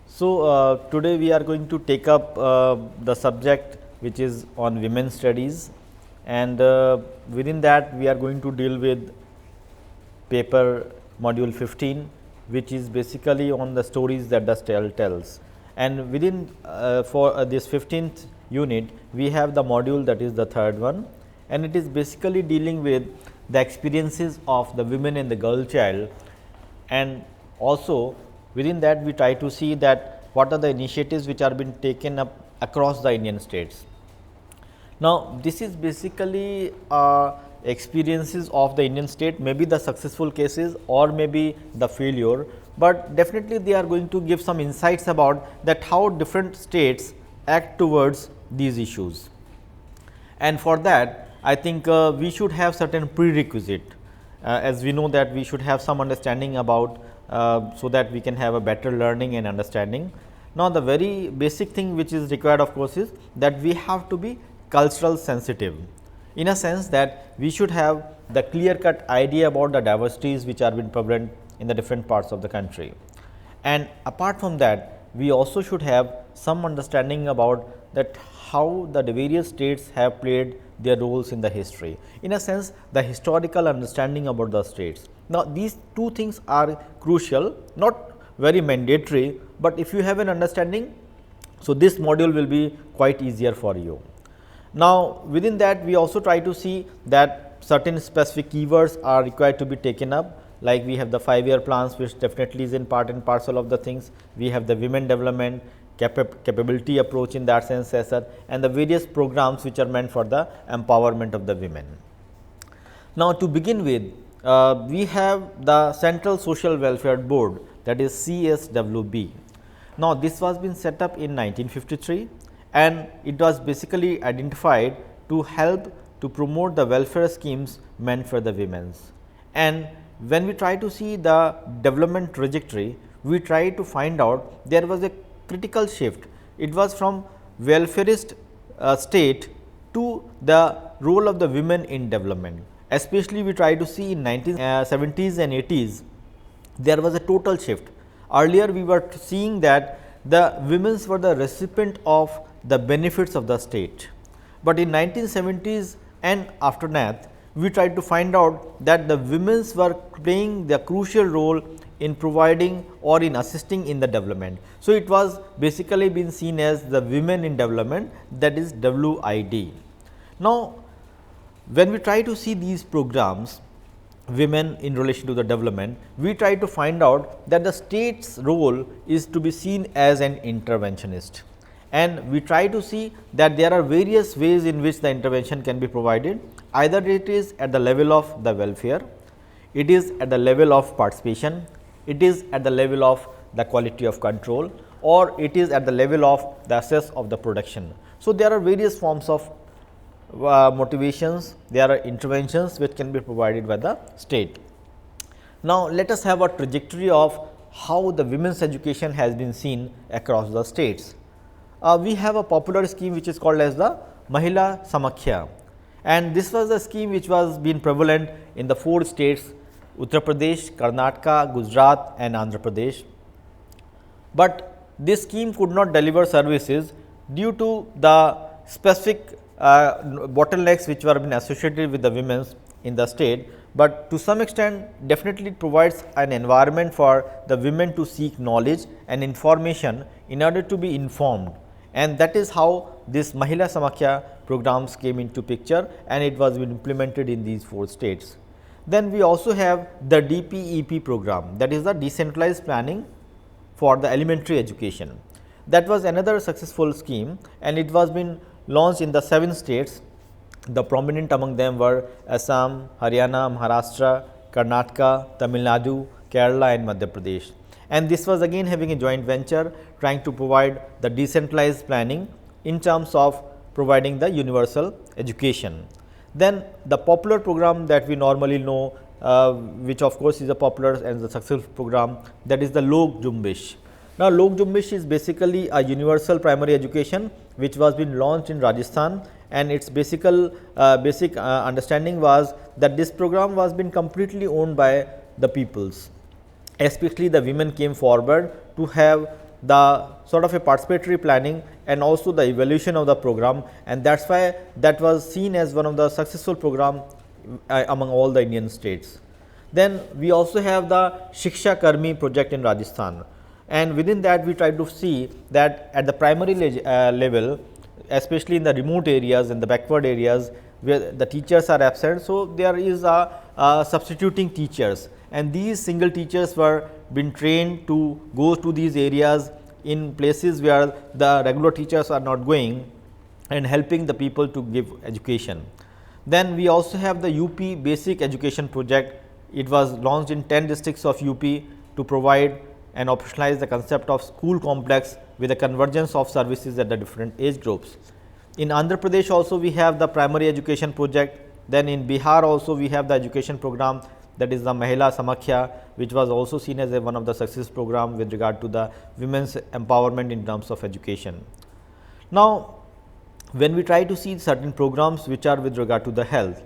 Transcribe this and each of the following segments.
So, today we are going to take up the subject which is on women studies, and within that we are going to deal with paper module 15, which is basically on the stories that the tale tells. And within for this 15th unit, we have the module that is the third one, and it is basically dealing with the experiences of the women and the girl child, and also within that we try to see that what are the initiatives which are being taken up across the Indian states. Now, this is basically experiences of the Indian state, maybe the successful cases or maybe the failure, but definitely they are going to give some insights about that how different states act towards these issues. And for that, I think we should have certain prerequisite, as we know that we should have some understanding about, so that we can have a better learning and understanding. Now, the very basic thing which is required of course is that we have to be cultural sensitive, in a sense that we should have the clear cut idea about the diversities which are being prevalent in the different parts of the country. And apart from that, we also should have some understanding about that how the various states have played their roles in the history, in a sense the historical understanding about the states. Now, these two things are crucial, not very mandatory, but if you have an understanding, so this module will be quite easier for you. Now, within that we also try to see that certain specific keywords are required to be taken up, like we have the 5-year plans, which definitely is in part and parcel of the things. We have the women development, capability approach in that sense as such, and the various programs which are meant for the empowerment of the women. Now, to begin with, we have the Central Social Welfare Board, that is CSWB. Now, this was been set up in 1953, and it was basically identified to help to promote the welfare schemes meant for the women's. And when we try to see the development trajectory, we try to find out there was a critical shift. It was from welfarist state to the role of the women in development. Especially we try to see in 1970s and 80s, there was a total shift. Earlier we were seeing that the women were the recipient of the benefits of the state, but in 1970s and after that, we tried to find out that the women were playing the crucial role in providing or in assisting in the development. So, it was basically been seen as the women in development, that is WID. Now, when we try to see these programs, women in relation to the development, we try to find out that the state's role is to be seen as an interventionist, and we try to see that there are various ways in which the intervention can be provided. Either it is at the level of the welfare, it is at the level of participation, it is at the level of the quality of control, or it is at the level of the access of the production. So, there are various forms of motivations, there are interventions which can be provided by the state. Now, let us have a trajectory of how the women's education has been seen across the states. We have a popular scheme which is called as the Mahila Samakhya, and this was a scheme which was been prevalent in the 4 states, Uttar Pradesh, Karnataka, Gujarat and Andhra Pradesh. But this scheme could not deliver services due to the specific bottlenecks which were been associated with the women in the state, but to some extent definitely it provides an environment for the women to seek knowledge and information in order to be informed, and that is how this Mahila Samakhya programs came into picture, and it was been implemented in these 4 states. Then we also have the DPEP program, that is the decentralized planning for the elementary education. That was another successful scheme, and it was been launched in the 7 states. The prominent among them were Assam, Haryana, Maharashtra, Karnataka, Tamil Nadu, Kerala and Madhya Pradesh. And this was again having a joint venture trying to provide the decentralized planning in terms of providing the universal education. Then the popular program that we normally know, which of course is a popular and the successful program, that is the Lok Jumbish. Now, Lok Jumbish is basically a universal primary education which was been launched in Rajasthan, and its basic understanding was that this program was been completely owned by the peoples. Especially the women came forward to have the sort of a participatory planning and also the evaluation of the program, and that is why that was seen as one of the successful program among all the Indian states. Then we also have the Shiksha Karmi project in Rajasthan, and within that we try to see that at the primary level, especially in the remote areas and the backward areas where the teachers are absent. So, there is a substituting teachers, and these single teachers were been trained to go to these areas in places where the regular teachers are not going and helping the people to give education. Then we also have the UP basic education project. It was launched in 10 districts of UP to provide and operationalize the concept of school complex with a convergence of services at the different age groups. In Andhra Pradesh also we have the primary education project. Then in Bihar also we have the education program, that is the Mahila Samakhya, which was also seen as one of the success program with regard to the women's empowerment in terms of education. Now, when we try to see certain programs which are with regard to the health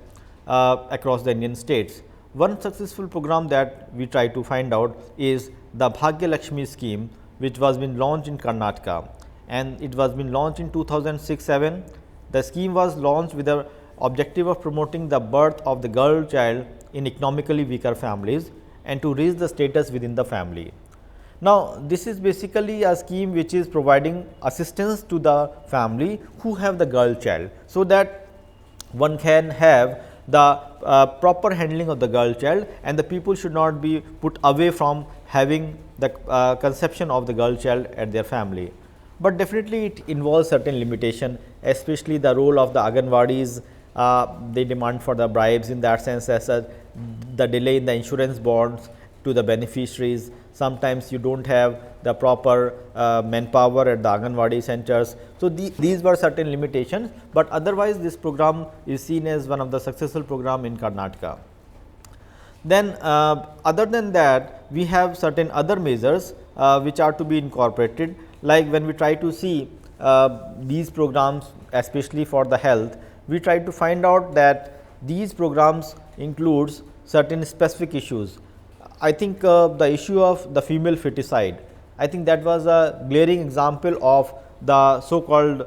across the Indian states, one successful program that we try to find out is the Bhagya Lakshmi scheme, which was been launched in Karnataka, and it was been launched in 2006-7. The scheme was launched with the objective of promoting the birth of the girl child in economically weaker families and to raise the status within the family. Now, this is basically a scheme which is providing assistance to the family who have the girl child, so that one can have the proper handling of the girl child, and the people should not be put away from having the conception of the girl child at their family. But definitely it involves certain limitation, especially the role of the Anganwadis. They demand for the bribes in that sense, as the delay in the insurance bonds to the beneficiaries. Sometimes you do not have the proper manpower at the Anganwadi centers. So, these were certain limitations, but otherwise this program is seen as one of the successful program in Karnataka. Then other than that, we have certain other measures which are to be incorporated, like when we try to see these programs, especially for the health, we try to find out that these programs includes certain specific issues. I think the issue of the female feticide, I think that was a glaring example of the so called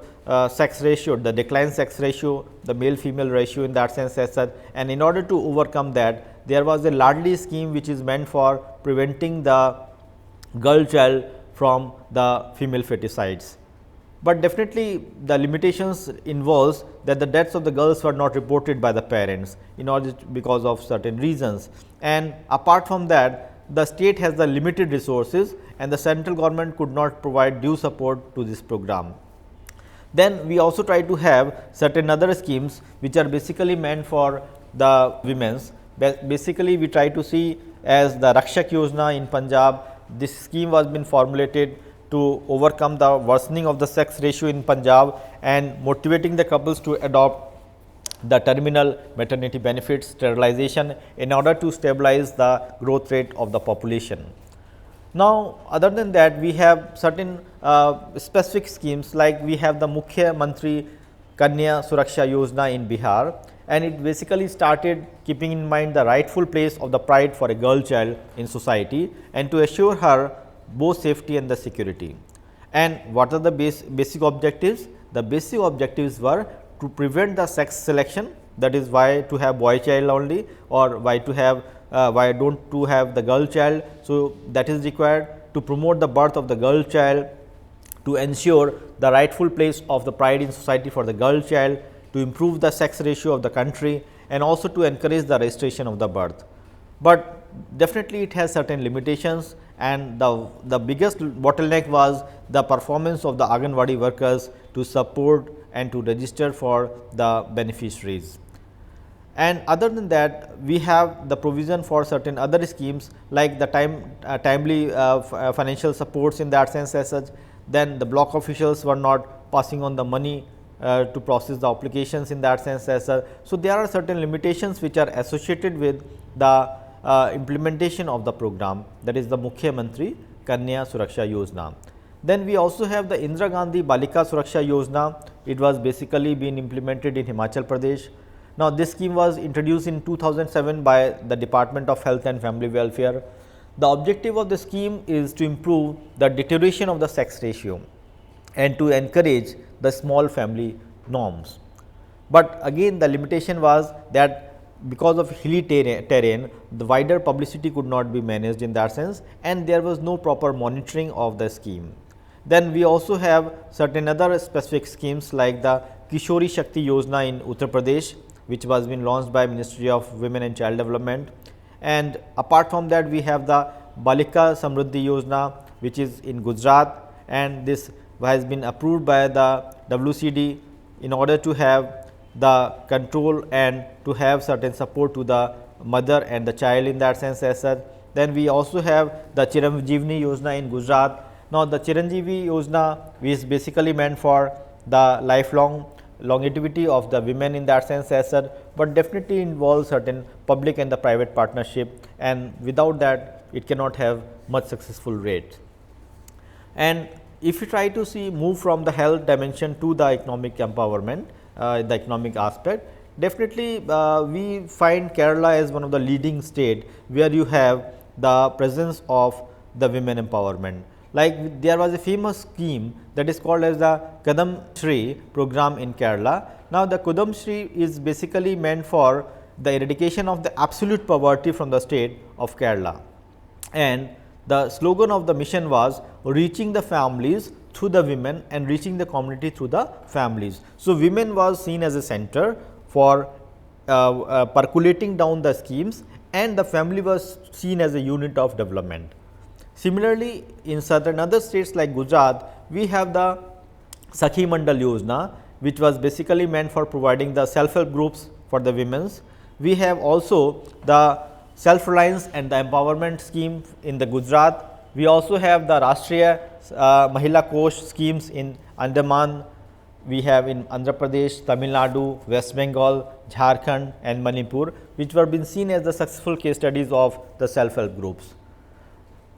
sex ratio, the decline sex ratio, the male female ratio in that sense as such, and in order to overcome that, there was a Ladli scheme which is meant for preventing the girl child from the female feticides. But definitely the limitations involves that the deaths of the girls were not reported by the parents in order because of certain reasons, and apart from that, the state has the limited resources and the central government could not provide due support to this program. Then we also try to have certain other schemes which are basically meant for the women's. Basically we try to see as the Rakshak Yojana in Punjab. This scheme was been formulated to overcome the worsening of the sex ratio in Punjab and motivating the couples to adopt the terminal maternity benefits, sterilization, in order to stabilize the growth rate of the population. Now, other than that, we have certain specific schemes, like we have the Mukhya Mantri Kanya Suraksha Yojana in Bihar, and it basically started keeping in mind the rightful place of the pride for a girl child in society and to assure her both safety and the security. And what are the basic objectives? The basic objectives were to prevent the sex selection, that is why to have boy child only, or why to have why don't to have the girl child. So, that is required to promote the birth of the girl child, to ensure the rightful place of the pride in society for the girl child, to improve the sex ratio of the country, and also to encourage the registration of the birth. But definitely it has certain limitations, and the biggest bottleneck was the performance of the Anganwadi workers to support and to register for the beneficiaries. And other than that, we have the provision for certain other schemes, like the timely financial supports in that sense as such. Then the block officials were not passing on the money to process the applications in that sense as such. So, there are certain limitations which are associated with the implementation of the program, that is the Mukhya Mantri Kanya Suraksha Yojana. Then we also have the Indira Gandhi Balika Suraksha Yojana. It was basically being implemented in Himachal Pradesh. Now, this scheme was introduced in 2007 by the Department of Health and Family Welfare. The objective of the scheme is to improve the deterioration of the sex ratio and to encourage the small family norms. But again, the limitation was that because of hilly terrain, the wider publicity could not be managed in that sense, and there was no proper monitoring of the scheme. Then we also have certain other specific schemes like the Kishori Shakti Yojana in Uttar Pradesh, which was been launched by Ministry of Women and Child Development. And apart from that, we have the Balika Samruddhi Yojana, which is in Gujarat, and this has been approved by the WCD in order to have the control and to have certain support to the mother and the child in that sense as such. Then we also have the Chiranjeevani Yojana in Gujarat. Now, the Chiranjeevi Yojana is basically meant for the lifelong longevity of the women in that sense as such, but definitely involves certain public and the private partnership, and without that it cannot have much successful rate. And if you try to see move from the health dimension to the economic empowerment, the economic aspect, definitely we find Kerala as one of the leading state where you have the presence of the women empowerment. Like there was a famous scheme that is called as the Kadam Shri program in Kerala. Now, the Kadam Shri is basically meant for the eradication of the absolute poverty from the state of Kerala, and the slogan of the mission was reaching the families through the women and reaching the community through the families. So, women was seen as a center for percolating down the schemes, and the family was seen as a unit of development. Similarly, in certain other states like Gujarat, we have the Sakhi Mandal Yojana, which was basically meant for providing the self-help groups for the women's. We have also the self-reliance and the empowerment scheme in the Gujarat. We also have the Rashtriya Mahila Kosh schemes in Andaman. We have in Andhra Pradesh, Tamil Nadu, West Bengal, Jharkhand and Manipur, which were been seen as the successful case studies of the self-help groups.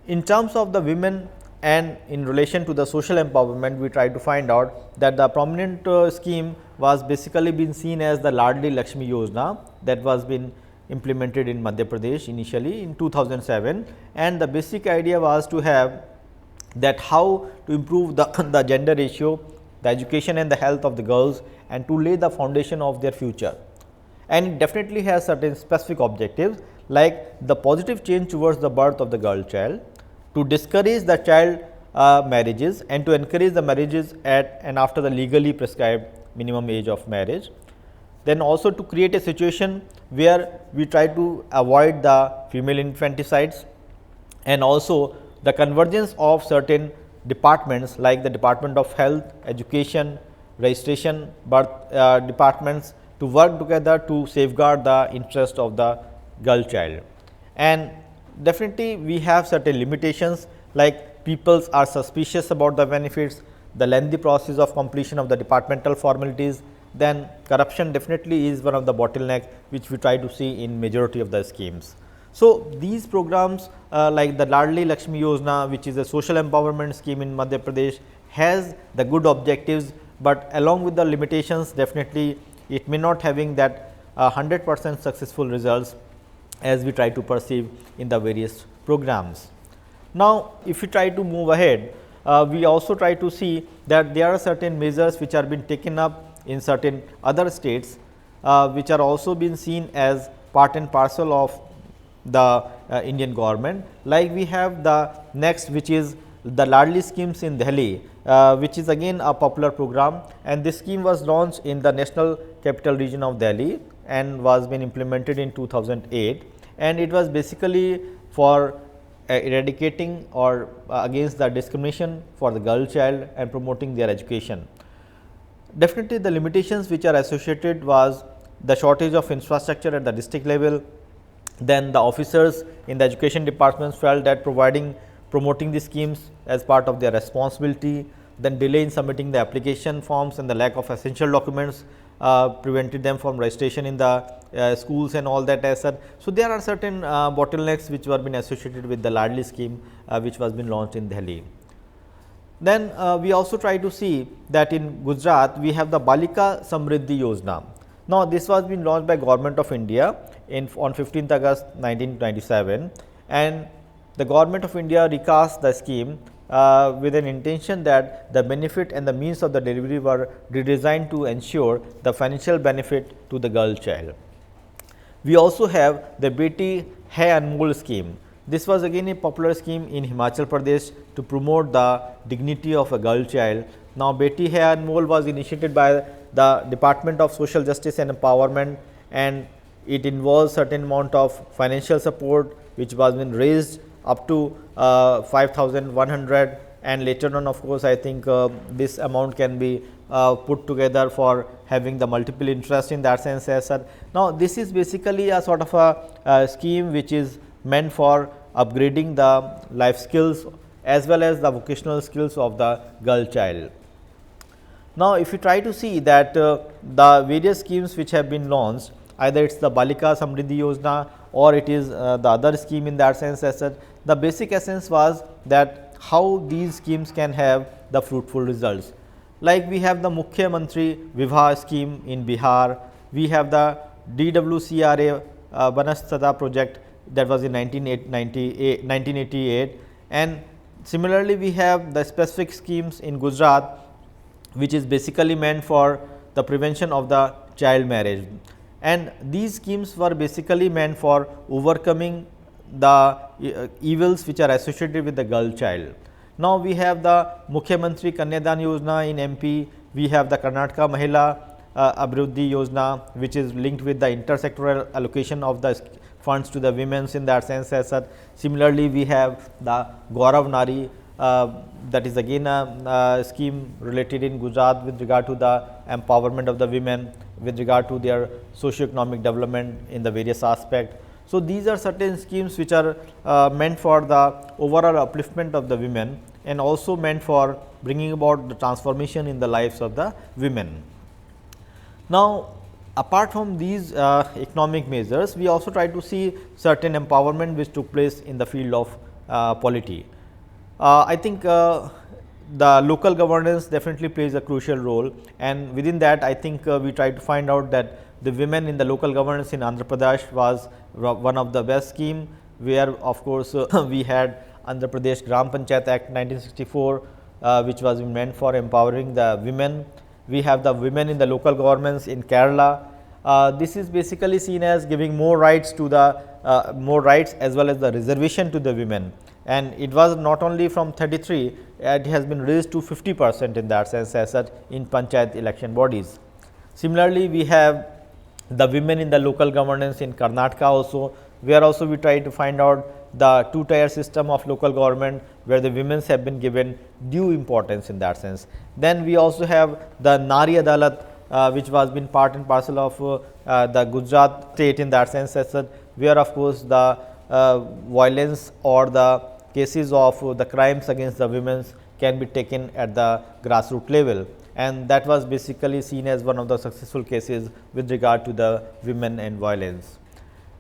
In terms of the women and in relation to the social empowerment, we try to find out that the prominent scheme was basically been seen as the Ladli Lakshmi Yojana that was been implemented in Madhya Pradesh initially in 2007, and the basic idea was to have that how to improve the gender ratio, the education and the health of the girls, and to lay the foundation of their future. And it definitely has certain specific objectives like the positive change towards the birth of the girl child, to discourage the child marriages and to encourage the marriages at and after the legally prescribed minimum age of marriage. Then also to create a situation where we try to avoid the female infanticides, and also the convergence of certain departments like the Department of Health, Education, Registration, birth departments to work together to safeguard the interest of the girl child. And definitely we have certain limitations like people are suspicious about the benefits, the lengthy process of completion of the departmental formalities, then corruption definitely is one of the bottlenecks which we try to see in majority of the schemes. So, these programs like the Ladli Lakshmi Yojana, which is a social empowerment scheme in Madhya Pradesh, has the good objectives, but along with the limitations definitely it may not having that 100% successful results as we try to perceive in the various programs. Now, if we try to move ahead, we also try to see that there are certain measures which are being taken up in certain other states, which are also being seen as part and parcel of the Indian government. Like we have the next, which is the Ladli schemes in Delhi, which is again a popular program, and this scheme was launched in the National Capital Region of Delhi and was been implemented in 2008, and it was basically for eradicating or against the discrimination for the girl child and promoting their education. Definitely the limitations which are associated was the shortage of infrastructure at the district level. Then the officers in the education departments felt that promoting the schemes as part of their responsibility, then delay in submitting the application forms and the lack of essential documents prevented them from registration in the schools and all that as such. So, there are certain bottlenecks which were been associated with the Ladli scheme which was been launched in Delhi. Then we also try to see that in Gujarat we have the Balika Samriddhi Yojana. Now, this was been launched by Government of India on 15th August 1997, and the Government of India recast the scheme with an intention that the benefit and the means of the delivery were redesigned to ensure the financial benefit to the girl child. We also have the Beti Hai Anmol scheme. This was again a popular scheme in Himachal Pradesh to promote the dignity of a girl child. Now, Beti Hai Anmol was initiated by the Department of Social Justice and Empowerment, and it involves certain amount of financial support which was been raised up to 5,100, and later on, of course, I think this amount can be put together for having the multiple interest in that sense as such. Now, this is basically a sort of a scheme which is meant for upgrading the life skills as well as the vocational skills of the girl child. Now, if you try to see that the various schemes which have been launched, either it is the Balika Samriddhi Yojana or it is the other scheme in that sense as such, the basic essence was that how these schemes can have the fruitful results. Like we have the Mukhya Mantri Vivah scheme in Bihar, we have the DWCRA Banastada project that was in 1988, and similarly we have the specific schemes in Gujarat which is basically meant for the prevention of the child marriage, and these schemes were basically meant for overcoming the evils which are associated with the girl child. Now, we have the Mukhya Mantri Kanyadan Yojana in MP, we have the Karnataka Mahila Abhiruddhi Yojana which is linked with the intersectoral allocation of the funds to the women in that sense as such. Similarly, we have the Gaurav Nari that is again a scheme related in Gujarat with regard to the empowerment of the women with regard to their socio-economic development in the various aspects. So, these are certain schemes which are meant for the overall upliftment of the women and also meant for bringing about the transformation in the lives of the women. Now, apart from these economic measures, we also try to see certain empowerment which took place in the field of polity. I think the local governance definitely plays a crucial role, and within that I think we try to find out that the women in the local governance in Andhra Pradesh was one of the best scheme, where of course we had Andhra Pradesh Gram Panchayat Act 1964 which was meant for empowering the women. We have the women in the local governments in Kerala. This is basically seen as giving more rights to the more rights as well as the reservation to the women, and it was not only from 33, it has been raised to 50% in that sense as such in panchayat election bodies. Similarly, we have the women in the local governance in Karnataka also, where also we try to find out the two-tier system of local government, where the women have been given due importance in that sense. Then we also have the Nari Adalat which was been part and parcel of the Gujarat state in that sense as such, where of course the violence or the cases of the crimes against the women can be taken at the grassroots level, and that was basically seen as one of the successful cases with regard to the women and violence.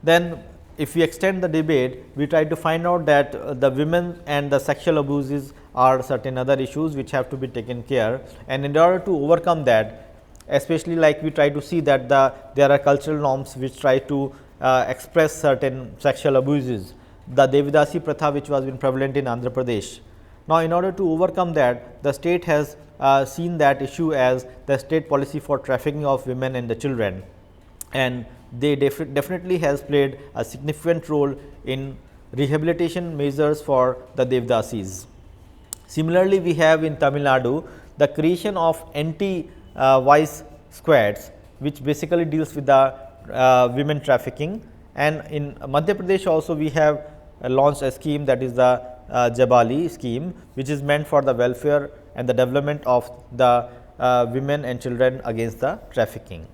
Then if we extend the debate, we try to find out that the women and the sexual abuses are certain other issues which have to be taken care, and in order to overcome that, especially like we try to see that there are cultural norms which try to express certain sexual abuses, the Devidasi Pratha which was been prevalent in Andhra Pradesh. Now, in order to overcome that, the state has seen that issue as the state policy for trafficking of women and the children, and they definitely has played a significant role in rehabilitation measures for the Devdasis. Similarly, we have in Tamil Nadu the creation of anti-vice squads, which basically deals with the women trafficking, and in Madhya Pradesh also we have launched a scheme, that is the Jabali scheme, which is meant for the welfare and the development of the women and children against the trafficking.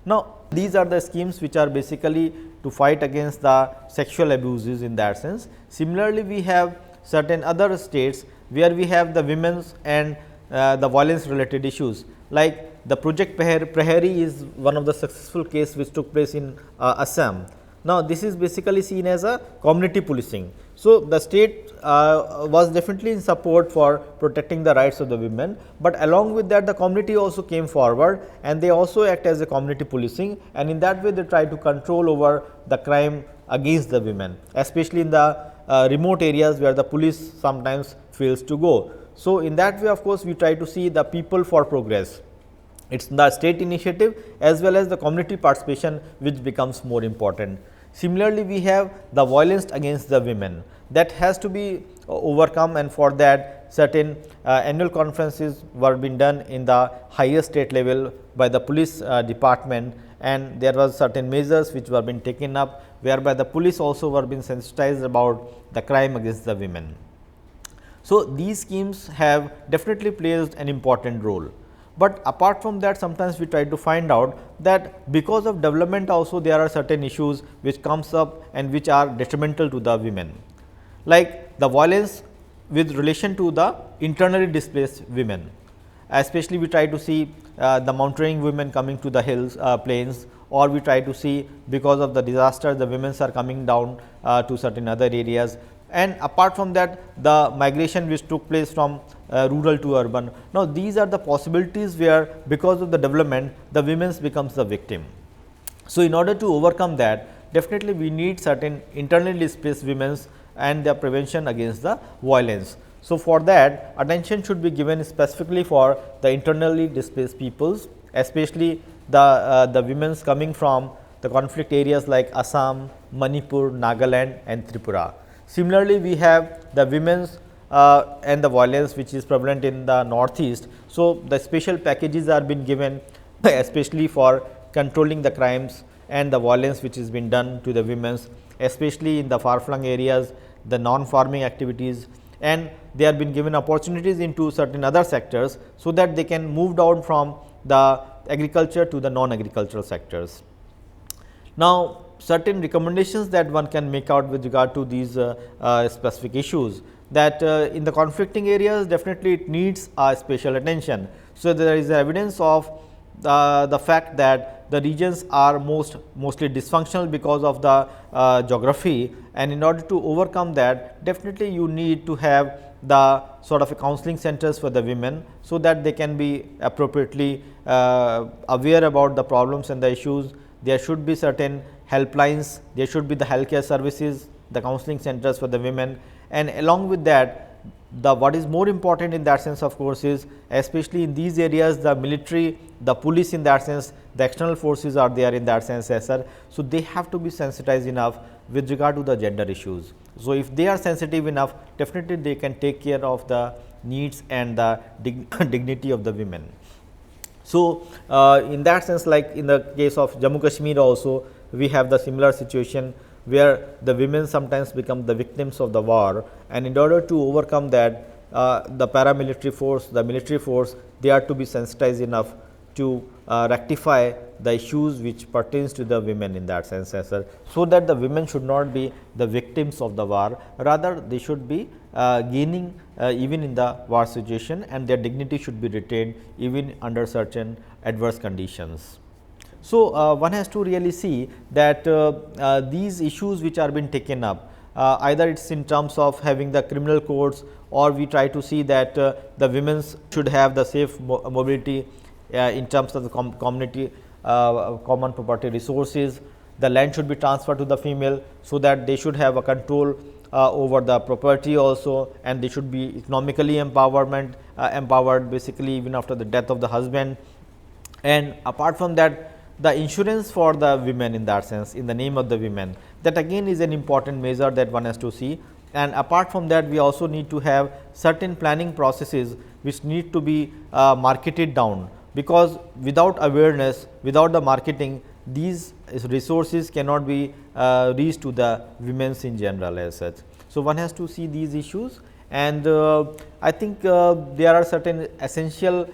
Now, these are the schemes which are basically to fight against the sexual abuses in that sense. Similarly, we have certain other states where we have the women's and the violence related issues, like the project Prahari is one of the successful case which took place in Assam. Now, this is basically seen as a community policing, So, the state was definitely in support for protecting the rights of the women, but along with that the community also came forward and they also act as a community policing, and in that way they try to control over the crime against the women, especially in the remote areas where the police sometimes fails to go. So, in that way of course, we try to see the people for progress. It is the state initiative as well as the community participation which becomes more important. Similarly, we have the violence against the women that has to be overcome, and for that certain annual conferences were being done in the highest state level by the police department, and there was certain measures which were being taken up, whereby the police also were being sensitized about the crime against the women. So, these schemes have definitely played an important role. But apart from that, sometimes we try to find out that because of development also there are certain issues which comes up and which are detrimental to the women, like the violence with relation to the internally displaced women. Especially we try to see the mountaineering women coming to the hills plains, or we try to see because of the disaster the women are coming down to certain other areas. And apart from that, the migration which took place from rural to urban. Now, these are the possibilities where because of the development the women's becomes the victim. So, in order to overcome that, definitely we need certain internally displaced women's and their prevention against the violence. So, for that attention should be given specifically for the internally displaced peoples, especially the women's coming from the conflict areas like Assam, Manipur, Nagaland and Tripura. Similarly, we have the women's and the violence which is prevalent in the northeast. So, the special packages are being given especially for controlling the crimes and the violence which is been done to the women's, especially in the far flung areas, the non farming activities, and they are been given opportunities into certain other sectors, so that they can move down from the agriculture to the non agricultural sectors. Now, certain recommendations that one can make out with regard to these specific issues, that in the conflicting areas definitely it needs special attention. So, there is evidence of the fact that the regions are mostly dysfunctional because of the geography, and in order to overcome that definitely you need to have the sort of a counseling centers for the women, so that they can be appropriately aware about the problems and the issues. There should be certain helplines, there should be the healthcare services, the counseling centers for the women, and along with that the what is more important in that sense of course is, especially in these areas, the military, the police in that sense, the external forces are there in that sense as well. So, they have to be sensitized enough with regard to the gender issues. So, if they are sensitive enough, definitely they can take care of the needs and the dignity of the women. So, in that sense, like in the case of Jammu Kashmir also, we have the similar situation where the women sometimes become the victims of the war, and in order to overcome that the paramilitary force, the military force, they are to be sensitized enough to rectify the issues which pertains to the women in that sense as well, so that the women should not be the victims of the war, rather they should be gaining even in the war situation, and their dignity should be retained even under certain adverse conditions. So, one has to really see that these issues which are being taken up, either it is in terms of having the criminal codes, or we try to see that the women should have the safe mobility in terms of the community common property resources. The land should be transferred to the female, so that they should have a control over the property also, and they should be economically empowered basically even after the death of the husband. And apart from that, the insurance for the women in that sense, in the name of the women, that again is an important measure that one has to see. And apart from that, we also need to have certain planning processes which need to be marketed down, because without awareness, without the marketing, these resources cannot be reached to the women in general as such. So, one has to see these issues, and I think there are certain essential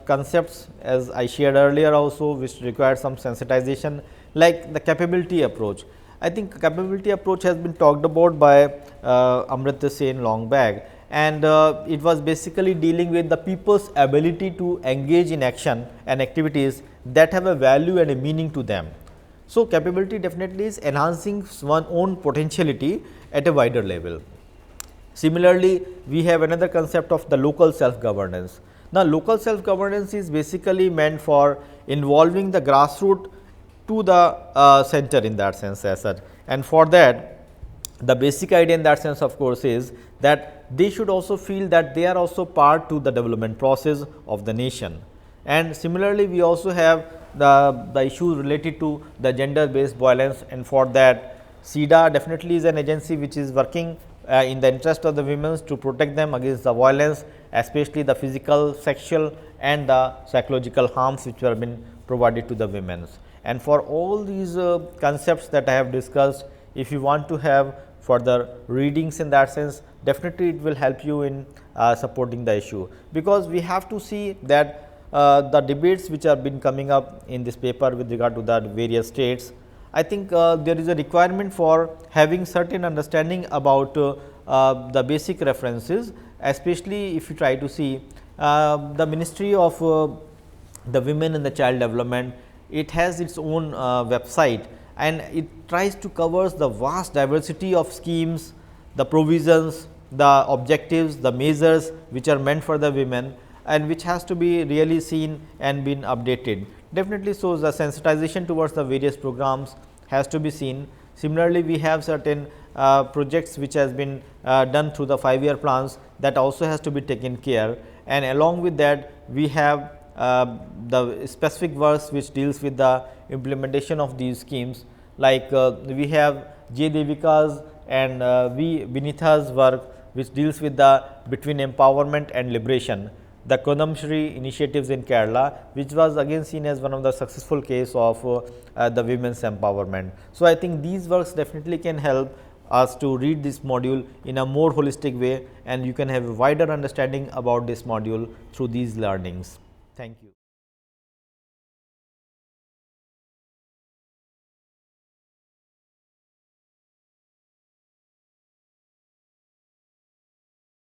concepts, as I shared earlier also, which require some sensitization, like the capability approach. I think capability approach has been talked about by Amrita Sen long back, and it was basically dealing with the people's ability to engage in action and activities that have a value and a meaning to them. So, capability definitely is enhancing one's own potentiality at a wider level. Similarly, we have another concept of the local self governance. Now, local self governance is basically meant for involving the grassroots to the center in that sense as such, and for that the basic idea in that sense of course is that they should also feel that they are also part to the development process of the nation. And similarly, we also have the issues related to the gender based violence, and for that SIDA definitely is an agency which is working in the interest of the women to protect them against the violence, especially the physical, sexual and the psychological harms which have been provided to the women. And for all these concepts that I have discussed, if you want to have further readings in that sense, definitely it will help you in supporting the issue, because we have to see that the debates which have been coming up in this paper with regard to the various states, I think there is a requirement for having certain understanding about the basic references, especially if you try to see the Ministry of the Women and the Child Development. It has its own website, and it tries to cover the vast diversity of schemes, the provisions, the objectives, the measures which are meant for the women, and which has to be really seen and been updated. Definitely, so the sensitization towards the various programs has to be seen. Similarly, we have certain projects which has been done through the 5-year plans, that also has to be taken care, and along with that we have the specific works which deals with the implementation of these schemes, like we have J. Devika's and V. Vinitha's work which deals with the between empowerment and liberation, the Kodamshri initiatives in Kerala, which was again seen as one of the successful case of the women's empowerment. So, I think these works definitely can help us to read this module in a more holistic way, and you can have a wider understanding about this module through these learnings. Thank you.